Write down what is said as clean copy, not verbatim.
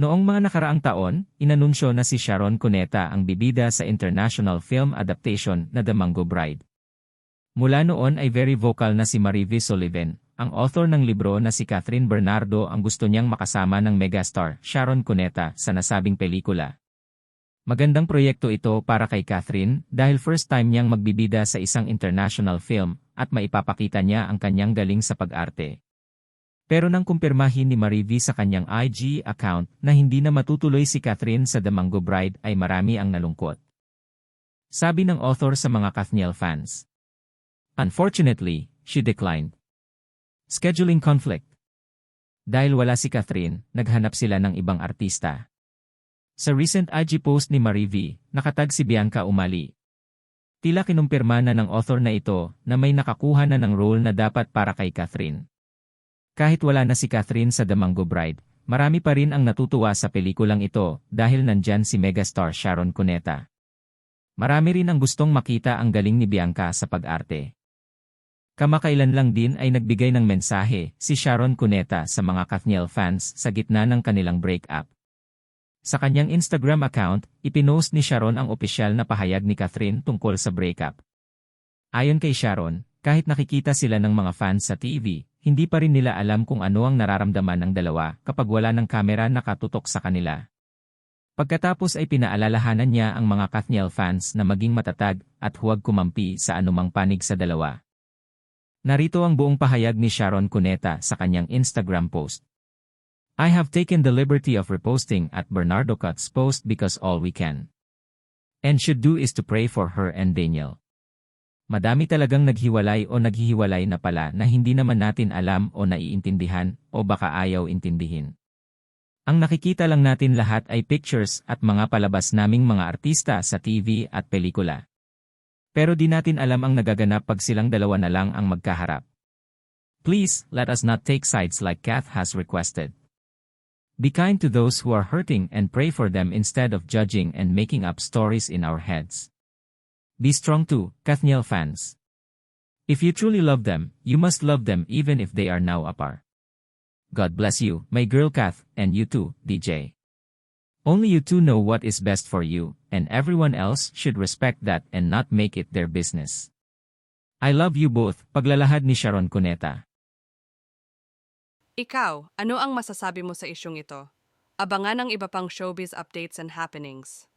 Noong mga nakaraang taon, inanunsyo na si Sharon Cuneta ang bibida sa international film adaptation na The Mango Bride. Mula noon ay very vocal na si Marivi Sullivan, ang author ng libro na si Catherine Bernardo ang gusto niyang makasama ng megastar Sharon Cuneta sa nasabing pelikula. Magandang proyekto ito para kay Catherine dahil first time niyang magbibida sa isang international film at maipapakita niya ang kanyang galing sa pag-arte. Pero nang kumpirmahin ni Marivi sa kanyang IG account na hindi na matutuloy si Catherine sa The Mango Bride ay marami ang nalungkot. Sabi ng author sa mga Kathniel fans. Unfortunately, she declined. Scheduling conflict. Dahil wala si Catherine, naghanap sila ng ibang artista. Sa recent IG post ni Marivi, nakatag si Bianca Umali. Tila kinumpirma na ng author na ito na may nakakuha na ng role na dapat para kay Catherine. Kahit wala na si Catherine sa The Mango Bride, marami pa rin ang natutuwa sa pelikulang ito dahil nandyan si megastar Sharon Cuneta. Marami rin ang gustong makita ang galing ni Bianca sa pag-arte. Kamakailan lang din ay nagbigay ng mensahe si Sharon Cuneta sa mga Kathniel fans sa gitna ng kanilang breakup. Sa kanyang Instagram account, ipinost ni Sharon ang opisyal na pahayag ni Catherine tungkol sa breakup. Ayon kay Sharon, kahit nakikita sila ng mga fans sa TV, hindi pa rin nila alam kung ano ang nararamdaman ng dalawa kapag wala ng kamera nakatutok sa kanila. Pagkatapos ay pinaalalahanan niya ang mga Kathniel fans na maging matatag at huwag kumampi sa anumang panig sa dalawa. Narito ang buong pahayag ni Sharon Cuneta sa kanyang Instagram post. I have taken the liberty of reposting at Bernardo Cut's post because all we can and should do is to pray for her and Daniel. Madami talagang naghiwalay o naghihiwalay na pala na hindi naman natin alam o naiintindihan o baka ayaw intindihin. Ang nakikita lang natin lahat ay pictures at mga palabas naming mga artista sa TV at pelikula. Pero di natin alam ang nagaganap pag silang dalawa na lang ang magkaharap. Please, let us not take sides like Kath has requested. Be kind to those who are hurting and pray for them instead of judging and making up stories in our heads. Be strong too, Kathniel fans. If you truly love them, you must love them even if they are now apart. God bless you, my girl Kath, and you too, DJ. Only you two know what is best for you, and everyone else should respect that and not make it their business. I love you both, paglalahad ni Sharon Cuneta. Ikaw, ano ang masasabi mo sa isyung ito? Abangan ang iba pang showbiz updates and happenings.